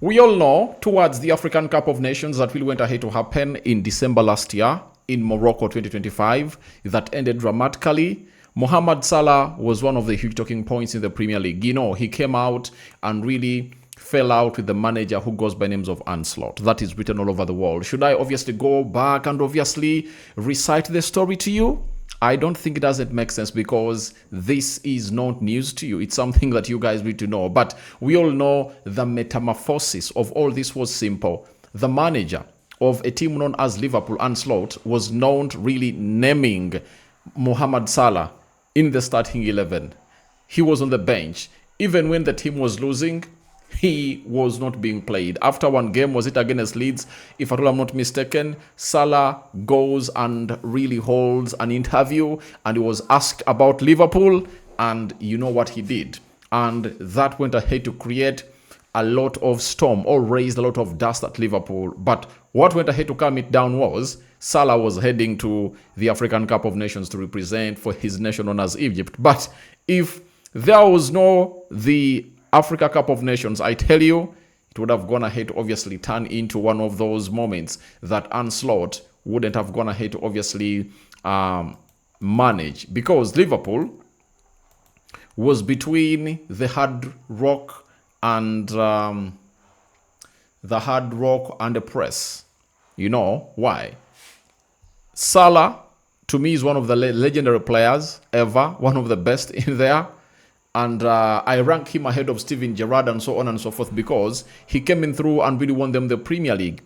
We all know towards the African Cup of Nations that really went ahead to happen in December last year in Morocco 2025 that ended dramatically. Mohamed Salah was one of the huge talking points in the Premier League. You know, he came out and really fell out with the manager who goes by names of Onslaught. That is written all over the world. Should I obviously go back and obviously recite the story to you? I don't think it doesn't make sense because this is not news to you. It's something that you guys need to know. But we all know the metamorphosis of all this was simple. The manager of a team known as Liverpool, Onslaught, was known really naming Mohamed Salah in the starting 11. He was on the bench. Even when the team was losing, he was not being played. After one game, was it against Leeds? If at all I'm not mistaken, Salah goes and really holds an interview and he was asked about Liverpool, and you know what he did. And that went ahead to create a lot of storm or raised a lot of dust at Liverpool. But what went ahead to calm it down was Salah was heading to the African Cup of Nations to represent for his nation known as Egypt. But if there was no the Africa Cup of Nations, I tell you, it would have gone ahead to obviously turn into one of those moments that Onslaught wouldn't have gone ahead to obviously manage, because Liverpool was between the Hard Rock and the press. You know why? Salah, to me, is one of the legendary players ever, one of the best in there. And I rank him ahead of Steven Gerrard and so on and so forth because he came in through and really won them the Premier League.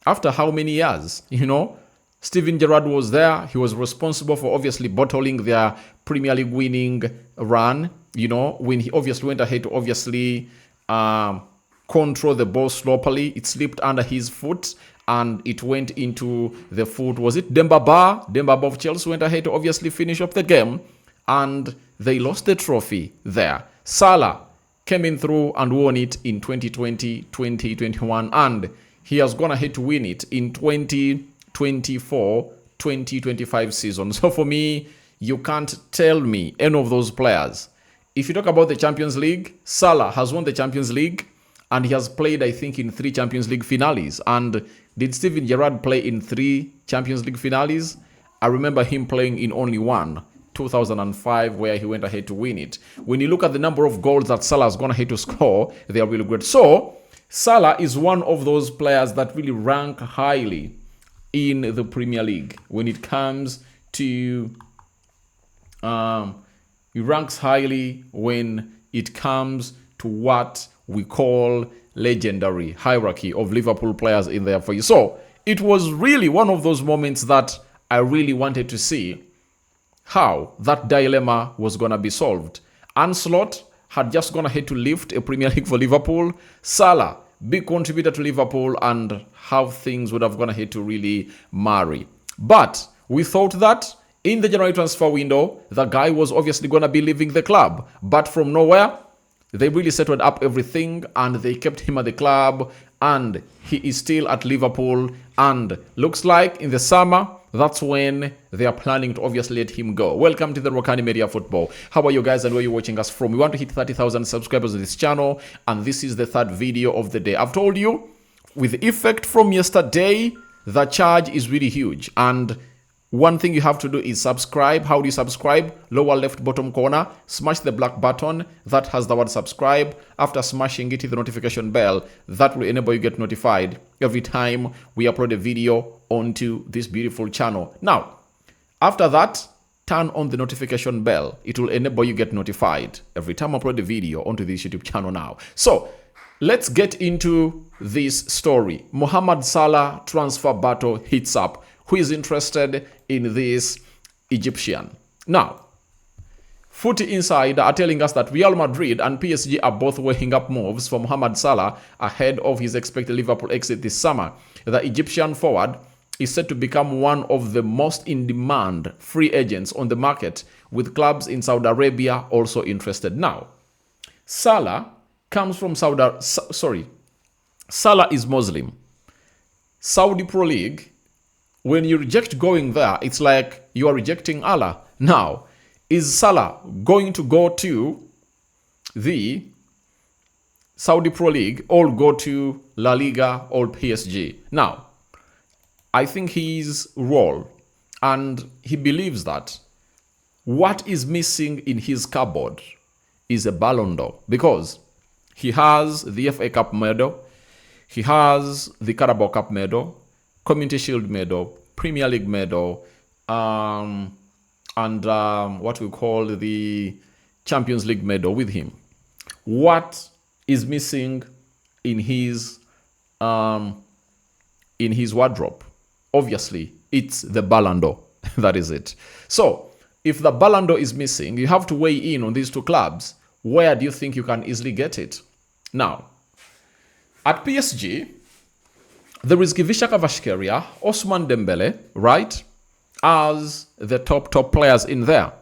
After how many years? You know, Steven Gerrard was there. He was responsible for obviously bottling their Premier League winning run. You know, when he obviously went ahead to obviously control the ball sloppily, it slipped under his foot and it went into the foot. Was it Demba Ba? Demba Ba of Chelsea went ahead to obviously finish up the game. And they lost the trophy there. Salah came in through and won it in 2020, 2021, and he has gone ahead to win it in 2024, 2025 season. So for me, you can't tell me any of those players. If you talk about the Champions League, Salah has won the Champions League and he has played, I think, in 3 Champions League finales. And did Steven Gerrard play in 3 Champions League finales? I remember him playing in only one. 2005, where he went ahead to win it. When you look at the number of goals that Salah has gone ahead to score, they are really great. So Salah is one of those players that really rank highly in the Premier League when it comes to he ranks highly when it comes to what we call legendary hierarchy of Liverpool players in there for you. So it was really one of those moments that I really wanted to see how that dilemma was going to be solved. Onslaught had just gone ahead to lift a Premier League for Liverpool. Salah, big contributor to Liverpool, and how things would have gone ahead to really marry. But we thought that in the January transfer window, the guy was obviously going to be leaving the club. But from nowhere, they really settled up everything and they kept him at the club, and he is still at Liverpool. And looks like in the summer, that's when they are planning to obviously let him go. Welcome to the Rokani Media Football. How are you guys and where are you watching us from? We want to hit 30,000 subscribers on this channel, and this is the 3rd video of the day. I've told you, with effect from yesterday, the charge is really huge. And one thing you have to do is subscribe. How do you subscribe? Lower left bottom corner, smash the black button that has the word subscribe. After smashing it, hit the notification bell. That will enable you get notified every time we upload a video onto this beautiful channel. Now, after that, turn on the notification bell. It will enable you get notified every time I upload a video onto this YouTube channel now. So let's get into this story. Mohamed Salah transfer battle heats up. Who is interested in this Egyptian? Now, Footy Insider are telling us that Real Madrid and PSG are both weighing up moves for Mohamed Salah ahead of his expected Liverpool exit this summer. The Egyptian forward is set to become one of the most in-demand free agents on the market, with clubs in Saudi Arabia also interested. Now, Salah comes from Salah is Muslim. Saudi Pro League, when you reject going there, it's like you are rejecting Allah. Now, is Salah going to go to the Saudi Pro League all go to La Liga or PSG. Now, I think his role, and he believes that what is missing in his cupboard is a Ballon d'Or, because he has the FA Cup medal, he has the Carabao Cup medal, Community Shield medal, Premier League medal, and what we call the Champions League medal with him. What is missing in his wardrobe? Obviously, it's the Ballon d'Or. That is it. So, if the Ballon d'Or is missing, you have to weigh in on these two clubs. Where do you think you can easily get it? Now, at PSG, there is Kvisha Kvaratskhelia, Ousmane Dembele, right, as the top players in there.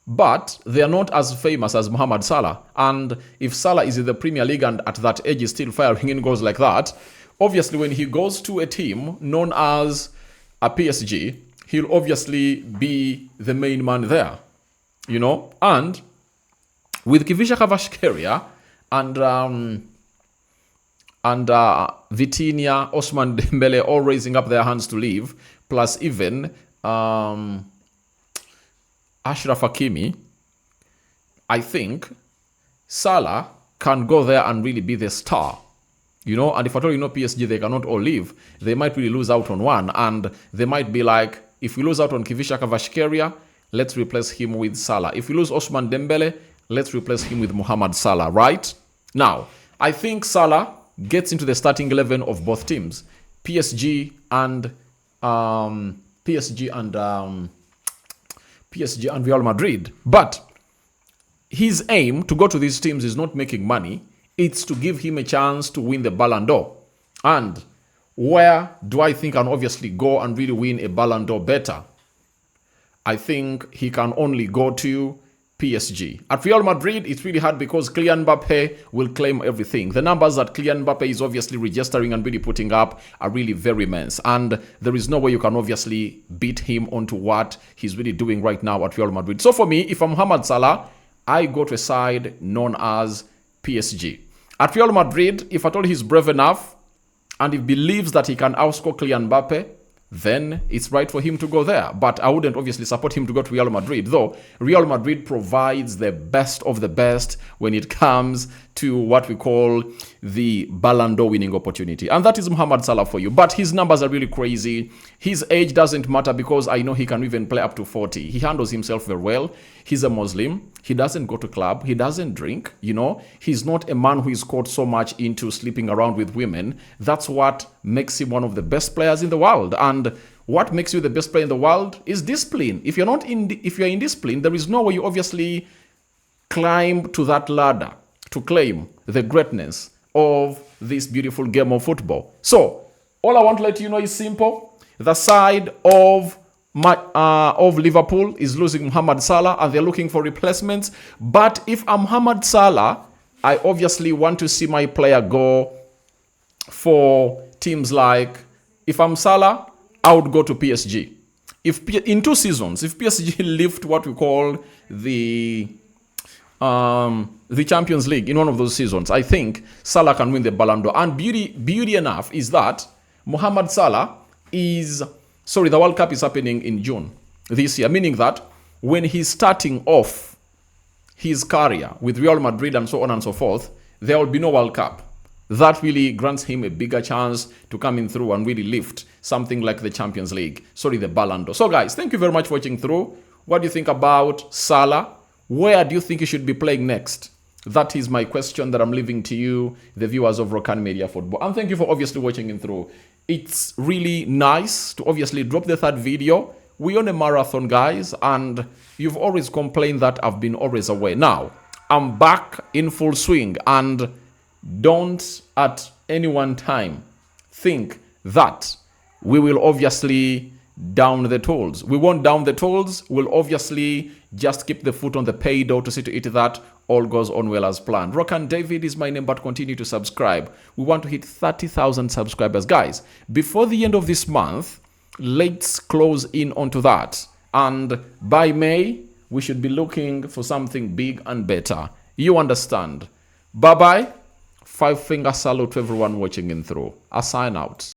But they are not as famous as Mohamed Salah. And if Salah is in the Premier League and at that age is still firing in goals like that, obviously when he goes to a team known as a PSG, he'll obviously be the main man there, you know. And with Kvisha Kvaratskhelia and Vitinha, Ousmane Dembele all raising up their hands to leave, plus even Ashraf Hakimi, I think Salah can go there and really be the star. You know, and if at all, you know, PSG, they cannot all leave. They might really lose out on one. And they might be like, if we lose out on Kvisha Kvaratskhelia, let's replace him with Salah. If we lose Ousmane Dembele, let's replace him with Mohamed Salah, right? Now, I think Salah gets into the starting 11 of both teams, PSG and Real Madrid. But his aim to go to these teams is not making money. It's to give him a chance to win the Ballon d'Or. And where do I think can obviously go and really win a Ballon d'Or better? I think he can only go to PSG. At Real Madrid, it's really hard because Kylian Mbappe will claim everything. The numbers that Kylian Mbappe is obviously registering and really putting up are really very immense. And there is no way you can obviously beat him onto what he's really doing right now at Real Madrid. So for me, if I'm Mohamed Salah, I go to a side known as PSG. At Real Madrid, if at all he's brave enough and he believes that he can outscore Kylian Mbappe, then it's right for him to go there. But I wouldn't obviously support him to go to Real Madrid, though Real Madrid provides the best of the best when it comes to what we call the Ballon d'Or winning opportunity. And that is Mohamed Salah for you. But his numbers are really crazy. His age doesn't matter because I know he can even play up to 40. He handles himself very well. He's a Muslim. He doesn't go to club. He doesn't drink, you know. He's not a man who is caught so much into sleeping around with women. That's what makes him one of the best players in the world. And what makes you the best player in the world is discipline. If you're in discipline, there is no way you obviously climb to that ladder to claim the greatness of this beautiful game of football. So, all I want to let you know is simple. The side of Liverpool is losing Mohamed Salah and they're looking for replacements. But if I'm Mohamed Salah, I obviously want to see my player go for teams like, if I'm Salah, I would go to PSG. In 2 seasons, if PSG lift what we call the Champions League in one of those seasons, I think Salah can win the Ballon d'Or. And beauty enough is that Mohamed Salah the World Cup is happening in June this year, meaning that when he's starting off his career with Real Madrid and so on and so forth, there will be no World Cup. That really grants him a bigger chance to come in through and really lift something like the Champions League. The Ballon d'Or. So guys, thank you very much for watching through. What do you think about Salah? Where do you think he should be playing next? That is my question that I'm leaving to you, the viewers of Rokani Media Football. And thank you for obviously watching in through. It's really nice to obviously drop the 3rd video. We're on a marathon, guys, and you've always complained that I've been always away. Now, I'm back in full swing, and don't at any one time think that we will obviously down the tools. We won't down the tools. We'll obviously just keep the foot on the pedal to see to it that all goes on well as planned. Rokani David is my name, but continue to subscribe. We want to hit 30,000 subscribers. Guys, before the end of this month, let's close in onto that. And by May, we should be looking for something big and better. You understand. Bye-bye. 5-finger salute to everyone watching in through. I sign out.